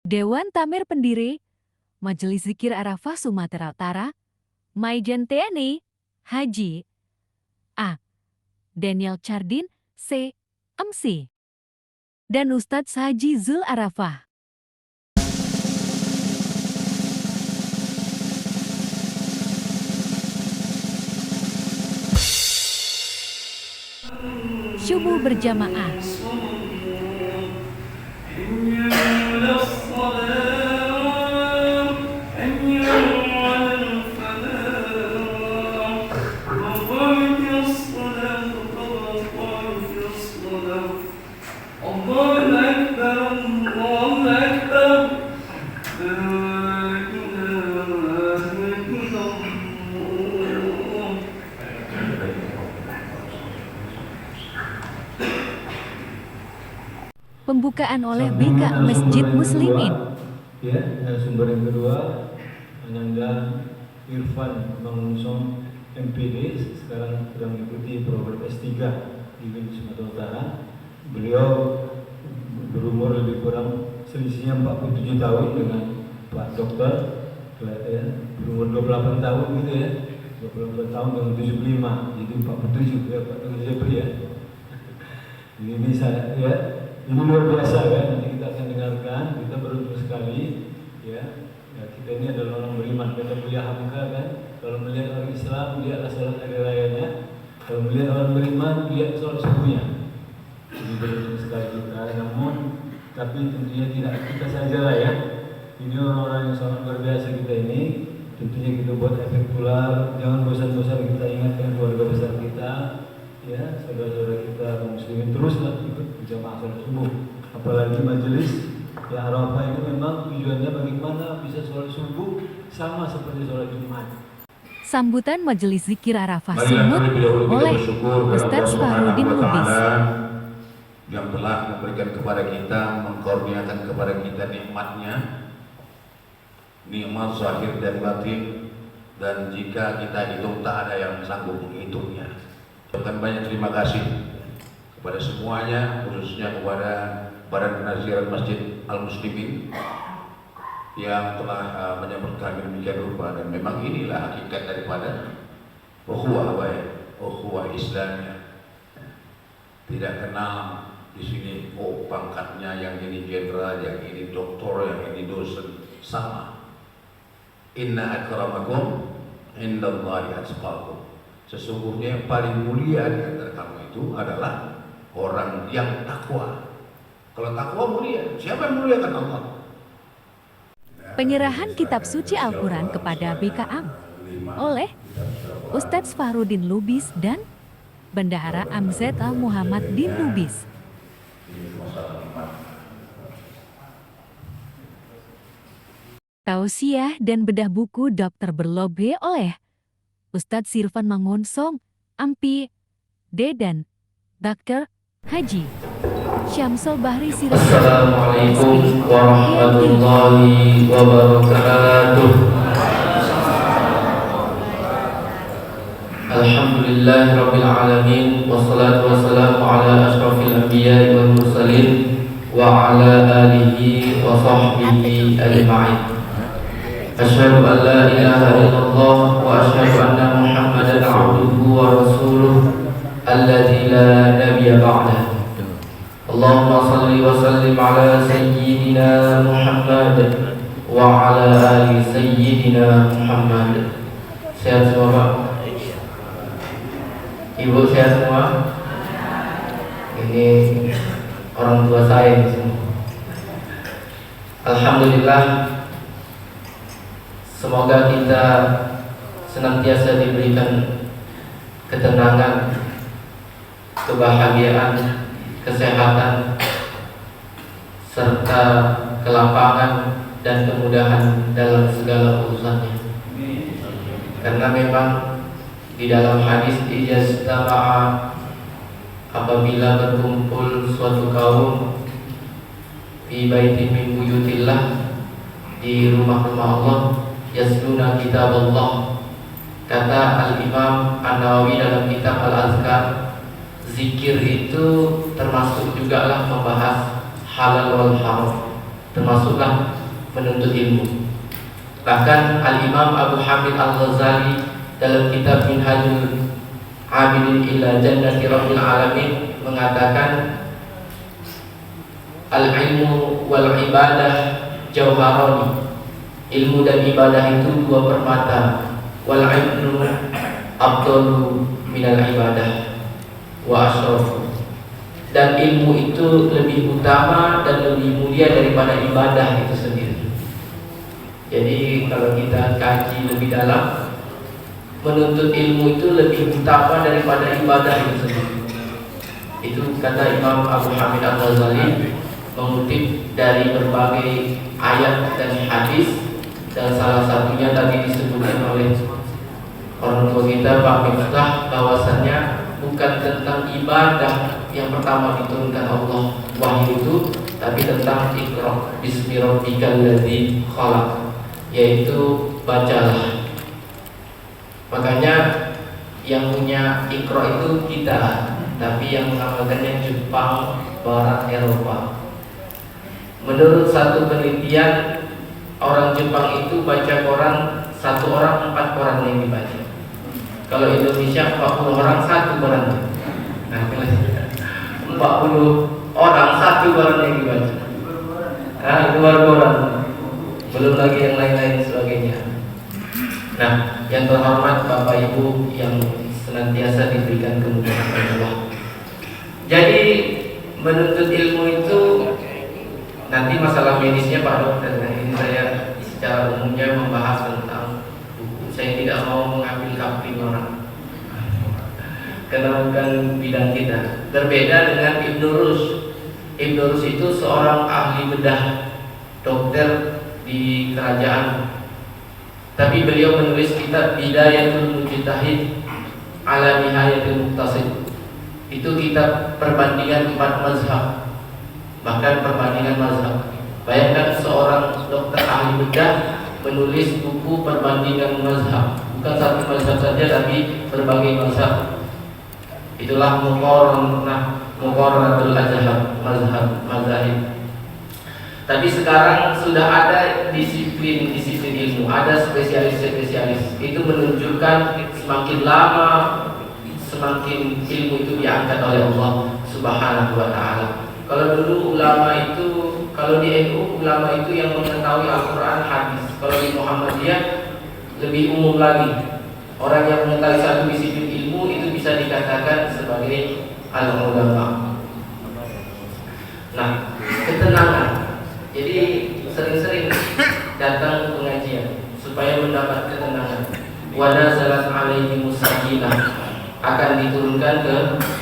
Dewan Tamir Pendiri Majelis Zikir Arafah Sumatera Utara, Maijen TNI, Haji A. Daniel Chardin, C. MC, dan Ustadz Haji Zul Arafah. Syubuh berjamaah. Pembukaan oleh BK Masjid Muslimin. Ya, sumber yang kedua, Ananda Irfan Mangunsong MPD, sekarang sedang mengikuti program S3 di Win Sumatera Utara. Beliau berumur lebih kurang selisihnya 47 tahun dengan Pak Dokter, ya, berumur 28 tahun gitu ya, 28 tahun dengan 75, jadi 47 ya Pak Dokter Jepri ya. Ini saya ya. Ini luar biasa kan, nanti kita akan dengarkan, kita beruntung sekali ya, kita ini adalah orang beriman, kata Buya Hamka kan, kalau melihat orang Islam, lihatlah salat hari rayanya, kalau melihat orang beriman, lihat salat subuhnya. Ini beruntung sekali kita, namun, tapi tentunya tidak kita saja lah ya, ini orang-orang yang sangat luar biasa kita ini, tentunya kita buat efek tular, jangan bosan-bosan kita ingatkan keluarga besar kita, ya, saudara-saudara kita kaum muslimin teruslah ikut berjamaah salat subuh. Apalagi majelis ya Arafah ini memang tujuannya bagaimana bisa sholat subuh sama seperti sholat Jumat. Sambutan Majelis Zikir Arafah Sumut oleh Ustadz Fahrudin Lubis yang telah memberikan kepada kita, mengkurniakan kepada kita nikmatnya, nikmat zahir dan batin, dan jika kita hitung tak ada yang sanggup menghitungnya. Ucapkan banyak terima kasih kepada semuanya, khususnya kepada Badan Penasihat Masjid Al-Muslimin yang telah menyambut kami demikian rupa, dan memang inilah hakikat daripada ukhuwah baik, ukhuwah Islamnya. Tidak kenal di sini pangkatnya, yang ini jenderal, yang ini doktor, yang ini dosen, sama. Inna akramakum indallahi atqakum. Sesungguhnya yang paling mulia di antara kamu itu adalah orang yang takwa. Kalau takwa mulia, siapa yang muliakan Allah? Penyerahan Kitab Suci Al-Quran kepada BKAM oleh Ustadz Fahrudin Lubis dan Bendahara Amzeta Muhammad Din Lubis. Tausiah dan bedah buku Dokter Berlobe oleh Ustadz Sirvan Mangunsong, Ampi, D dan Dr. Haji Syamsul Bahri Sirait. Assalamualaikum warahmatullahi wabarakatuh. Alhamdulillahirabbil alamin, wassalatu wassalamu ala asyrafil anbiya'i wal mursalin wa ala alihi wa sahbihi ajma'in. Asyhadu an la ilaha illallah wa asyhadu anna Muhammadan abduhu wa rasuluh alladzi la nabiyya ba'dahu. Allahumma salli wa sallim ala sayyidina Muhammad wa ala ali sayyidina Muhammad. Sehat semua Pak? Ibu sehat semua? Ini orang tua saya semua. Alhamdulillah, semoga kita senantiasa diberikan ketenangan, kebahagiaan, kesehatan, serta kelapangan dan kemudahan dalam segala urusannya. Karena memang di dalam hadis ijaztama'a, apabila berkumpul suatu kaum di baitin min buyutillah, di rumah-rumah Allah, yasluna kitab Allah. Kata Al-Imam An-Nawawi dalam kitab Al-Azkar, zikir itu termasuk juga lah membahas halal wal haram, termasuklah menuntut ilmu. Bahkan Al-Imam Abu Hamid Al-Ghazali dalam kitab Minhajul Abidin ila Jannati Rabbil Alamin mengatakan al-ilmu wal ibadah jauharani. Ilmu dan ibadah itu dua permata. Wal ilmu afdalu minal ibadah wa asrafu. Dan ilmu itu lebih utama dan lebih mulia daripada ibadah itu sendiri. Jadi kalau kita kaji lebih dalam, menuntut ilmu itu lebih utama daripada ibadah itu sendiri. Itu kata Imam Abu Hamid Al-Ghazali mengutip dari berbagai ayat dan hadis, dan salah satunya tadi disebutkan oleh orang tua kita Pak Miftah, bahwasannya bukan tentang ibadah yang pertama diturunkan Allah wahyu itu, tapi tentang Iqra bismi rabbikal ladzi khalaq, yaitu bacalah. Makanya yang punya Iqra itu kita, tapi yang mengamalkannya Jepang, Barat, Eropa. Menurut satu penelitian, orang Jepang itu baca koran 1 orang 4 koran yang dibaca. Kalau Indonesia 40 orang 1 koran. Nah, 40 orang 1 koran yang dibaca. Nah, 2 koran. Belum lagi yang lain-lain sebagainya. Nah, yang terhormat Bapak Ibu yang senantiasa diberikan kemudahan Allah. Jadi menuntut ilmu itu nanti masalah medisnya Pak Dokter. Nah, ini saya secara umumnya membahas tentang buku. Saya tidak mau mengambil kapling orang, karena bukan bidang kita. Berbeda dengan Ibnu Rus. Ibnu Rus itu seorang ahli bedah, dokter di kerajaan. Tapi beliau menulis kitab Bidayatul Mujtahid ala Nihayatul Muqtasid. Itu kitab perbandingan 4 mazhab, bahkan perbandingan mazhab. Bayangkan seorang dokter ahli bedah menulis buku perbandingan mazhab, bukan satu mazhab saja tapi berbagai mazhab. Itulah muqaranatul mazhab. Tapi sekarang sudah ada disiplin ilmu, ada spesialis. Itu menunjukkan semakin lama semakin ilmu itu diangkat oleh Allah Subhanahu wa taala. Kalau dulu ulama itu, kalau di NU ulama itu yang mengetahui Al-Qur'an, hadis. Kalau di Muhammadiyah lebih umum lagi. Orang yang mengetahui satu disiplin ilmu itu bisa dikatakan sebagai al-ulama. Nah, ketenangan. Jadi sering-sering datang ke pengajian supaya mendapat ketenangan. Wa nazalat alaihimus sakinah, akan diturunkan ke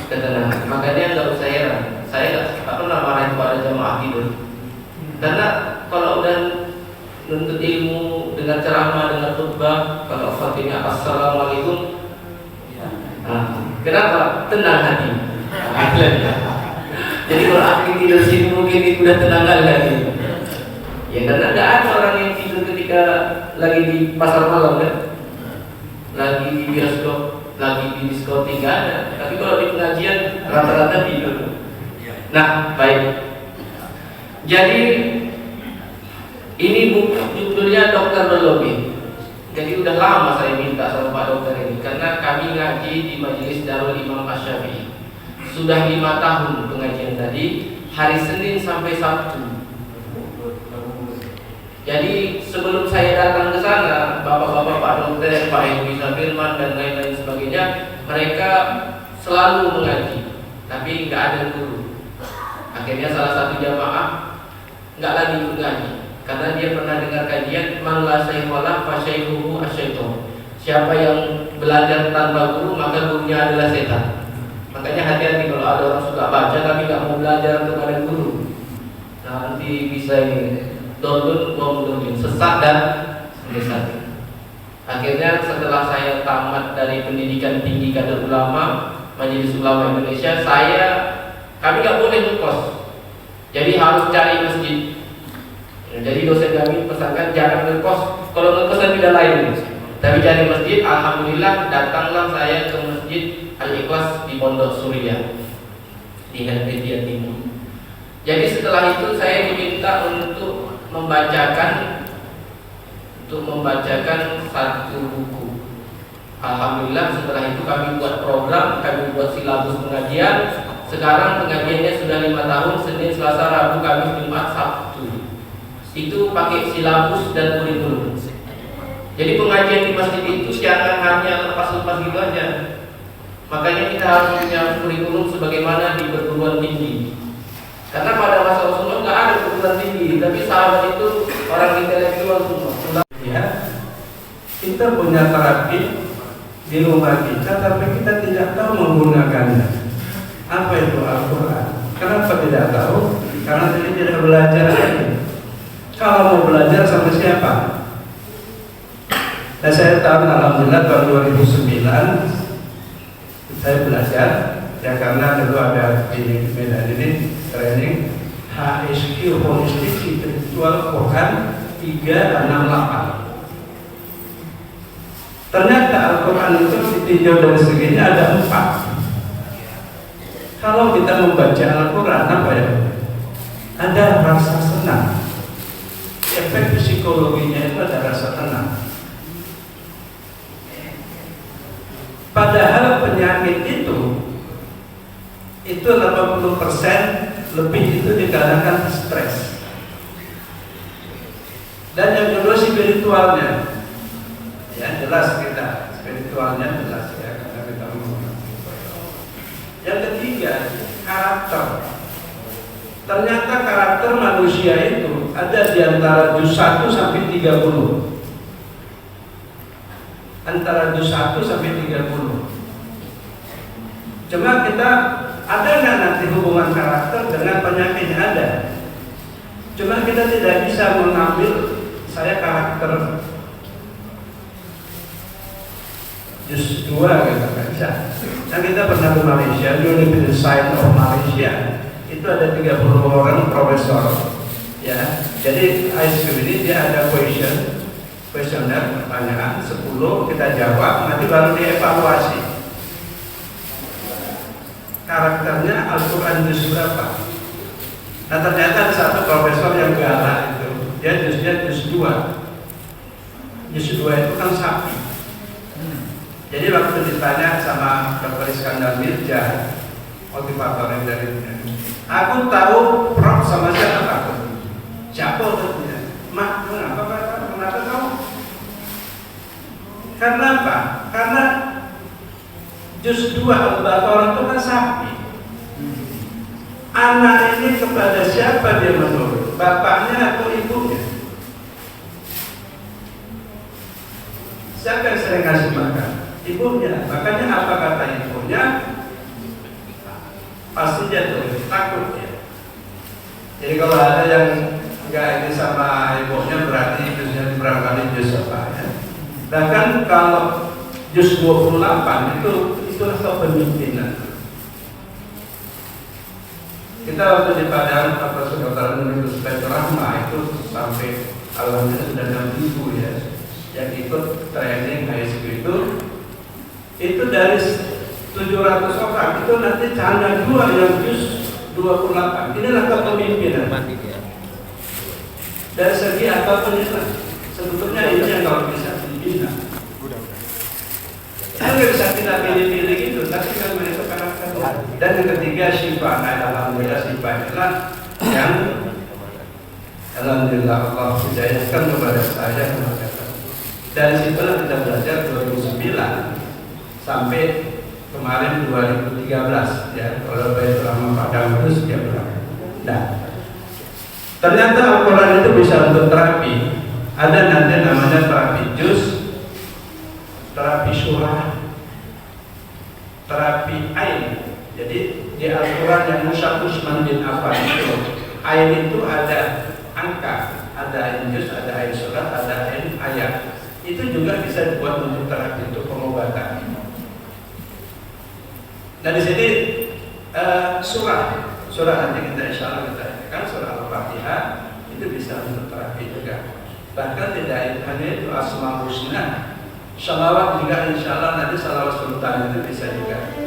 ketenangan. Makanya nggak usah heran, saya nggak pernah marah kepada jamaah tidur. Karena kalau udah nuntut ilmu dengan ceramah, dengan khutbah, kalau fatihah assalamualaikum, kenapa? Tenang hati. Jadi kalau akhir tidur sini mungkin udah tenang lagi. Ya karena nggak ada orang yang tidur ketika lagi di pasar malam kan, lagi di bioskop, lagi di diskotik, nggak ada. Tapi kalau di pengajian rata-rata tidur. Nah, baik. Jadi ini buku judulnya Dokter Berlobby. Jadi udah lama saya minta sama Pak Dokter ini, karena kami ngaji di Majelis Darul Imam Asy-Syafi'i. Sudah 5 tahun pengajian tadi, hari Senin sampai Sabtu. Jadi sebelum saya datang ke sana, bapak-bapak Pak Dokter, Pak Hendi Firman dan lain-lain sebagainya, mereka selalu mengaji, tapi nggak ada guru. Akhirnya salah satu jamaah nggak lagi ikut ngaji, karena dia pernah dengar kajian man la syaikhula fa syaikhuhu asyaiton. Siapa yang belajar tanpa guru, maka gurunya adalah setan. Makanya hati-hati kalau ada orang suka baca tapi nggak mau belajar kepada guru. Nanti bisa ini download sesat dan menyesat. Akhirnya setelah saya tamat dari pendidikan tinggi kader ulama Majelis Ulama Indonesia, kami nggak boleh ngekos, jadi harus cari masjid. Jadi dosen kami pesankan jangan ngekos, kalau ngekos kan tidak lain, tapi cari masjid. Alhamdulillah datanglah saya ke Masjid Al-Ikhlas di Pondok Surya di Helvetia Timur. Jadi setelah itu saya diminta untuk membacakan satu buku. Alhamdulillah setelah itu kami buat program, kami buat silabus pengajian. Sekarang pengajiannya sudah 5 tahun, Senin, Selasa, Rabu, Kamis, Jumat, Sabtu. Itu pakai silabus dan kurikulum. Jadi pengajian di masjid itu jangan hanya lepas-lepas gitu aja. Makanya kita harus punya kurikulum sebagaimana di perguruan tinggi. Karena pada masa Rasulullah nggak ada perguruan tinggi, tapi sahabat itu orang intelektual semua. Ya, kita punya terapi di rumah kita, tapi kita tidak tahu menggunakannya. Apa itu Al-Quran? Kenapa tidak tahu? Karena kita tidak belajar lagi. Kalau mau belajar sama siapa? Dan saya tahu alhamdulillah tahun 2009 saya belajar ya, karena dulu ada di Medan ini training HSQ Holistic Spiritual Quran 368. Ternyata Al-Quran itu ditinjau dari seginya ada 4. Kalau kita membaca Al-Quran apa ya? Ada rasa senang. Efek psikologinya itu ada rasa tenang. Padahal penyakit itu 80% lebih itu dikarenakan stres. Dan yang kedua spiritualnya, ya jelas kita spiritualnya jelas ya, karena kita menggunakan. Yang ketiga karakter. Ternyata karakter manusia itu ada di antara juz 1 sampai 30. Antara juz 1 sampai 30. Cuma kita ada nggak nanti hubungan karakter dengan penyakitnya? Ada. Cuma kita tidak bisa mengambil saya karakter juz 2 gitu kan bisa. Nah kita pernah ke Malaysia, University Science of Malaysia. Itu ada 30 orang profesor. Ya, jadi ISQ ini dia ada kuesioner pertanyaan 10 kita jawab, nanti baru dievaluasi karakternya Al-Quran juz berapa. Nah ternyata ada satu profesor yang galak itu, dia juz 2. Juz 2 itu kan sapi. Jadi waktu ditanya sama Dr. Iskandar Mirja, motivatornya dari aku tahu Prof sama siapa takut. Siapa tentunya? Mak, kenapa tahu? Karena apa? Karena juz 2 Al-Baqarah itu kan sapi. Anak ini kepada siapa dia menurut? Bapaknya atau ibunya? Siapa yang sering ngasih makan? Ibunya. Makanya apa kata ibunya? Pasti dia tuh takut ya. Jadi kalau ada yang nggak ini sama ibunya berarti juznya barangkali juz apa ya. Bahkan kalau juz 28 itu kepemimpinan. Kita waktu di Padang apa Kedokteran Universitas Rahma itu sampai alhamdulillah sudah 6.000 ya yang ikut training HSQ itu dari 700 orang itu nanti canda 2 yang juz 28. Inilah kepemimpinan. Dari segi apapun itu sebetulnya ini yang kalau bisa dibina. Saya nggak bisa kita pilih-pilih gitu, tapi kan mereka karakter. Dan yang ketiga syifa, alhamdulillah syifa inilah yang alhamdulillah Allah hidayakan kepada saya. Dari situlah kita belajar 2009 sampai kemarin 2013 ya, kalau Baitul Rahmah Padang itu setiap bulan. Nah, ternyata Al-Quran itu bisa untuk terapi. Ada nanti namanya terapi juz, terapi surah, terapi ain. Jadi di Al-Quran yang musyakus mandin apa itu, ain itu ada angka, ada ain juz, ada ain surah, ada ain ayat. Itu juga bisa dibuat untuk terapi, untuk pengobatan. Nah di sini surah nanti kita insya Allah kita kan surah Al-Fatihah itu bisa untuk terapi juga. Bahkan tidak hanya itu Asmaul Husna, shalawat juga insya Allah nanti shalawat sultan itu bisa juga.